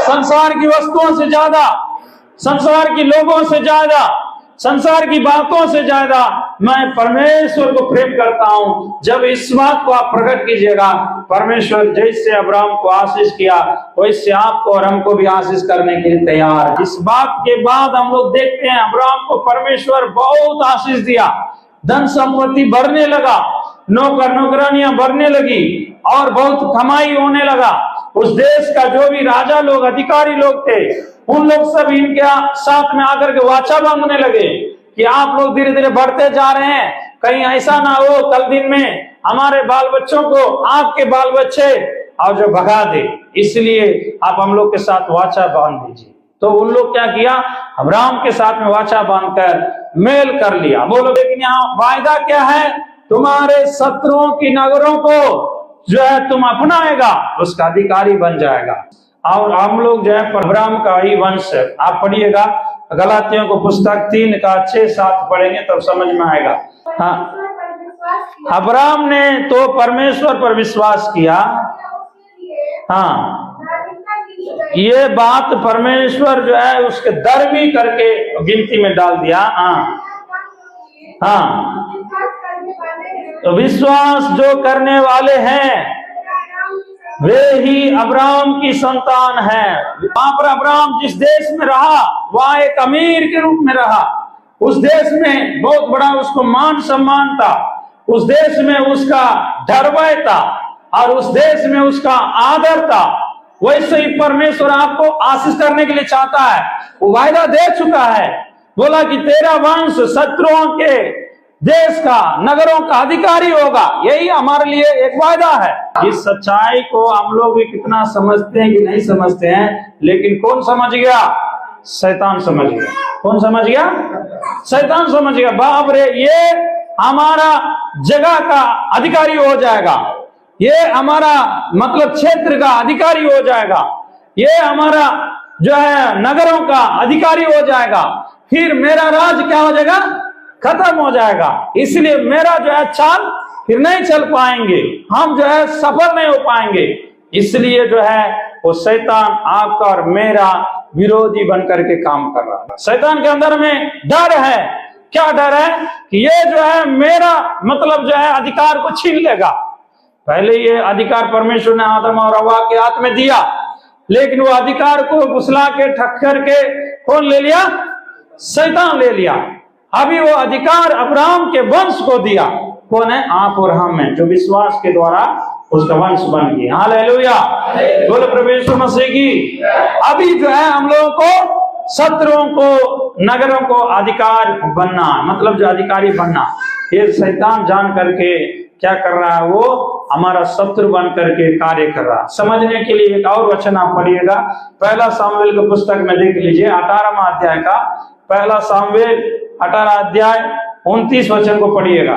संसार की वस्तुओं से ज्यादा, संसार की लोगों से ज्यादा, संसार की बातों से ज्यादा मैं परमेश्वर को प्रेम करता हूं। जब इस बात को आप प्रकट कीजिएगा, परमेश्वर जैसे अब्राहम को आशीष किया वैसे आपको और हमको भी आशीष करने के लिए तैयार है। इस बात के बाद हम लोग देखते हैं अब्राहम को परमेश्वर बहुत आशीष दिया, धन संपत्ति बढ़ने लगा, नौकर नौकरानियां बढ़ने लगी और बहुत कमाई होने लगा। उस देश का जो भी राजा लोग, अधिकारी लोग थे, उन लोग सब इनके साथ में आकर के वाचा बांधने लगे कि आप लोग धीरे धीरे बढ़ते जा रहे हैं, कहीं ऐसा ना हो कल दिन में हमारे बाल बच्चों को आपके बाल बच्चे और जो भगा दे, इसलिए आप हम लोग के साथ वाचा बांध दीजिए। तो उन लोग क्या किया, अब्राहम के साथ में वाचा बांधकर मेल कर लिया। बोलो, लेकिन यहाँ वायदा क्या है, तुम्हारे शत्रुओं की नगरों को जो है तुम अपनाएगा, उसका अधिकारी बन जाएगा। और हम लोग जो है अब्राहम का ही वंश है। आप पढ़िएगा गलातियों को पुस्तक 3 का 6-7 पढ़ेंगे तब समझ में आएगा। हाँ, अब्राहम ने तो परमेश्वर पर विश्वास किया। हाँ, ये बात परमेश्वर जो है उसके धर्मी करके गिनती में डाल दिया। हाँ, तो विश्वास जो करने वाले हैं वे ही अब्राहम की संतान है। वहां पर अब्राहम जिस देश में रहा वहां एक अमीर के रूप में रहा। उस देश में बहुत बड़ा उसको मान सम्मान था, उस देश में उसका धर्वय था और उस देश में उसका आदर था। वैसे ही परमेश्वर आपको आशीष करने के लिए चाहता है। वो वायदा दे चुका है, बोला कि तेरा वंश शत्रुओं के देश का, नगरों का अधिकारी होगा। यही हमारे लिए एक वायदा है। इस सच्चाई को हम लोग भी कितना समझते हैं कि नहीं समझते हैं, लेकिन कौन समझ गया? शैतान समझ गया। कौन समझ गया? शैतान समझ गया। बाप रे, ये हमारा जगह का अधिकारी हो जाएगा, ये हमारा मतलब क्षेत्र का अधिकारी हो जाएगा, ये हमारा जो है नगरों का अधिकारी हो जाएगा, फिर मेरा राज क्या हो जाएगा? खत्म हो जाएगा। इसलिए मेरा जो है चाल फिर नहीं चल पाएंगे, हम जो है सफल नहीं हो पाएंगे। इसलिए जो है वो शैतान आपका और मेरा विरोधी बन करके काम कर रहा है। शैतान के अंदर में डर है। क्या डर है? कि ये जो है मेरा मतलब जो है अधिकार को छीन लेगा। पहले ये अधिकार परमेश्वर ने आदम और हव्वा के हाथ में दिया, लेकिन वो अधिकार को फुसला के ठक्कर के कौन ले लिया? शैतान ले लिया। अभी वो अधिकार अब्राहम के वंश को दिया। कौन है? आप और हम हैं, जो विश्वास के द्वारा उसका वंश बन गया। हालेलुया, बोलो प्रभु यीशु मसीह की। अभी जो है हम लोगों को शत्रुओं को, नगरों को अधिकार बनना, मतलब जो अधिकारी बनना, ये शैतान जान करके क्या कर रहा है? वो हमारा शत्रु बन करके कार्य कर रहा है। समझने के लिए एक और वचन आप पढ़िएगा, 1 सामुएल की पुस्तक में देख लीजिए, 18वां अध्याय का 1 सामुएल 18 अध्याय 29 वचन को पढ़िएगा।